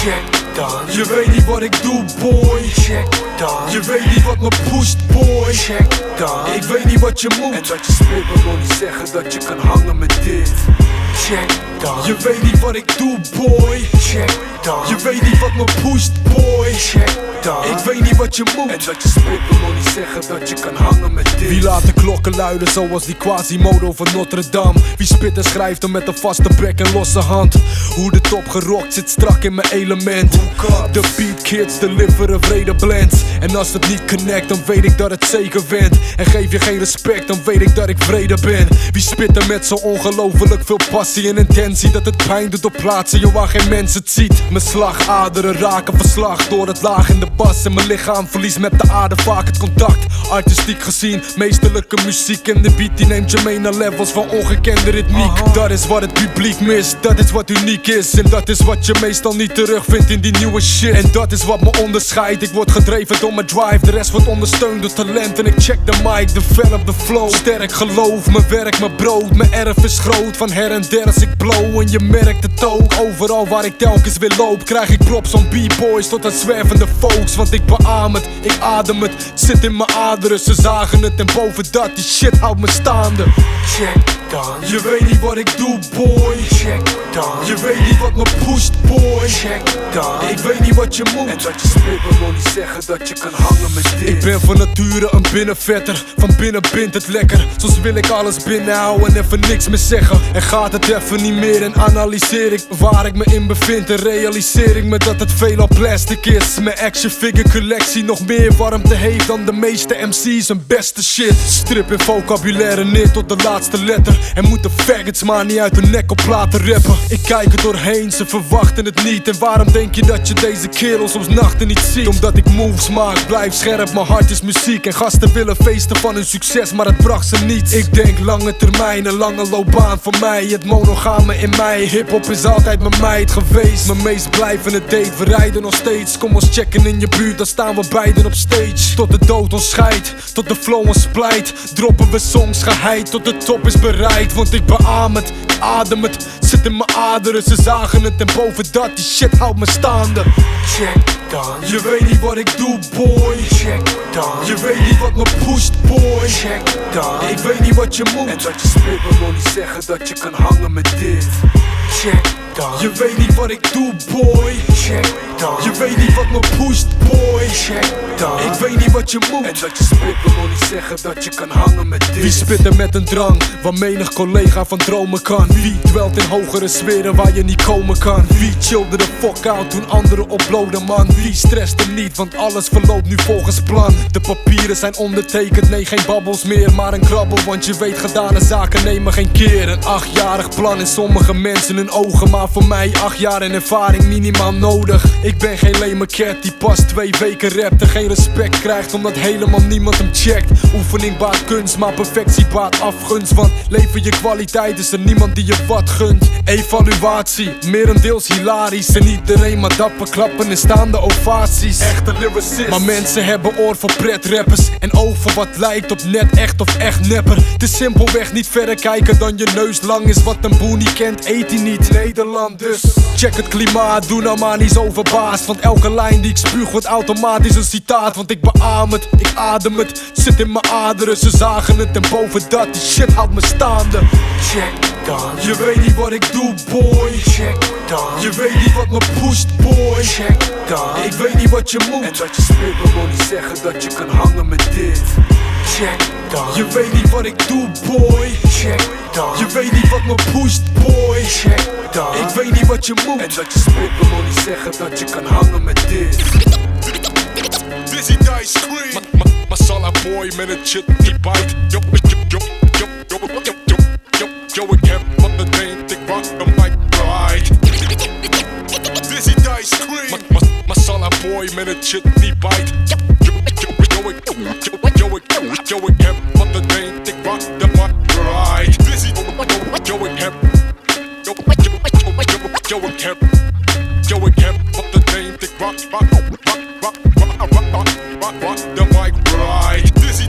Check dan. Je weet niet wat ik doe, boy. Check dan. Je weet niet wat me pusht, boy. Check dan. Ik weet niet wat je moet. En dat je spit wil niet zeggen dat je kan hangen met dit. Check dan. Je weet niet wat ik doe, boy. Check dan. Je weet niet wat me pusht, boy. Check dan. Ik weet niet wat je moet. En dat je spit wil niet zeggen dat je kan hangen met dit. Wie laat de klokken luiden zoals die Quasimodo van Notre Dame? Wie spit en schrijft er met een vaste bek en losse hand? Hoe de top gerokt zit strak in mijn element. De beat kids deliveren vrede blends. En als het niet connect dan weet ik dat het zeker wint. En geef je geen respect dan weet ik dat ik vrede ben. Wie spit er met zo ongelooflijk veel passie en intentie dat het pijn doet op plaatsen joh waar geen mens het ziet. Mijn slagaderen raken verslag door het laag in de bas. En mijn lichaam verliest met de aarde vaak het contact. Artistiek gezien, meesterlijke muziek. En de beat die neemt je mee naar levels van ongekende ritmiek. Dat is wat het publiek mist, dat is wat uniek is. En dat is wat je meestal niet terugvindt in die nieuwe shit. En dat is wat me onderscheidt, ik word gedreven door mijn drive. De rest wordt ondersteund door talent en ik check de mic, develop de flow. Sterk geloof, mijn werk, mijn brood, mijn erf is groot. Van her en der als ik blow en je merkt het ook. Overal waar ik telkens weer loop, krijg ik props van b-boys tot aan zwervende folks. Want ik beaam het, ik adem het, zit in mijn aderen. Ze zagen het en boven dat, die shit houdt me staande. Check dan. Je weet niet wat ik doe, boy. Check dan. Je weet niet wat me pusht, boy. Check dan. Ik weet niet wat je moet. En dat je spit wil niet zeggen dat je kan hangen met dit. Ik ben van nature een binnenvetter. Van binnen bindt het lekker. Soms wil ik alles binnenhouden en even niks meer zeggen. En gaat het even niet meer en analyseer ik waar ik me in bevind. En realiseer ik me dat het veelal plastic is. Mijn action figure collectie nog meer warmte heeft dan de meeste MC's hun beste shit. Strip in vocabulaire neer tot de laatste letter. En moeten faggots maar niet uit hun nek op laten rappen. Ik kijk er doorheen, ze verwachten het niet. En waarom denk je dat je deze kerel soms nachten niet ziet? Omdat ik moves maak, blijf scherp, mijn hart is muziek. En gasten willen feesten van hun succes, maar het bracht ze niets. Ik denk lange termijn, een lange loopbaan voor mij. Het monogame in mij, hiphop is altijd mijn meid geweest. Mijn meest blijvende date, we rijden nog steeds. Kom ons checken in je buurt, dan staan we beiden op stage. Tot de dood ons scheidt, tot de flow ons splijt. Droppen we songs geheid, tot de top is bereikt. Want ik beaam het, ik adem het, zit in mijn aderen. Ze zagen het en boven dat, die shit houdt me staande. Check dan. Je weet niet wat ik doe, boy. Check dan. Je weet niet wat me pusht, boy. Check dan. Ik weet niet wat je moet. En dat je spit wil niet zeggen dat je kan hangen met dit. Check dan. Je weet niet wat ik doe, boy. Check dan. Je weet niet wat me pusht, boy. Check dan. Ik weet niet wat je moet. En dat je spit wil niet zeggen dat je kan hangen met dit. Wie spit er met een drang, waar menig collega van dromen kan? Wie dwelt in hogere sferen waar je niet komen kan? Wie chillde de fuck out toen anderen uploaden, man? Wie stresst er niet, want alles verloopt nu volgens plan. De papieren zijn ondertekend, nee geen babbels meer, maar een krabbel. Want je weet gedane zaken nemen geen keer. Een 8-jarig plan in sommige mensen hun ogen, maar voor mij 8 jaar en ervaring minimaal nodig. Ik ben geen lame cat die pas 2 weken rapt en geen respect krijgt omdat helemaal niemand hem checkt. Oefening baat kunst, maar perfectie baat afgunst. Want leven je kwaliteit is er niemand die je wat gunt. Evaluatie, merendeels hilarisch. En iedereen maar dapper klappen en staande ovaties. Echte lyricist, maar mensen hebben oor voor pretrappers en oog voor wat lijkt op net echt of echt nepper. Het is simpelweg niet verder kijken dan je neus lang is. Wat een boer niet kent, eet hij niet. Nederland dus. Check het klimaat, doe nou maar niet zo verbaasd. Want elke lijn die ik spuug wordt automatisch een citaat. Want ik beaam het, ik adem het, zit in mijn aderen. Ze zagen het en boven dat, die shit houdt me staande. Check dan. Je weet niet wat ik doe, boy. Check dan. Je weet niet wat me pusht, boy. Check dan. Ik weet niet wat je moet. En dat je spit wil niet zeggen dat je kan hangen met dit. Check dan. Je weet niet wat ik doe, boy. Check dan. Je weet niet wat me pusht, boy. Check dan. Ik weet niet wat je moet. En dat je spit wil niet zeggen dat je kan hangen met dit. Dizzy Dice Scream. Masala boy met een shit die bite. Yo, ik heb wat het deed, ik rock the mic right. Dizzy Dice Scream. Masala boy met een shit die bite. Yo, ik heb wat het deed, ik rock the mic right. Dizzy, yo, ik heb. Yo, ik heb wat het deed, ik rock the mic right. Dizzy,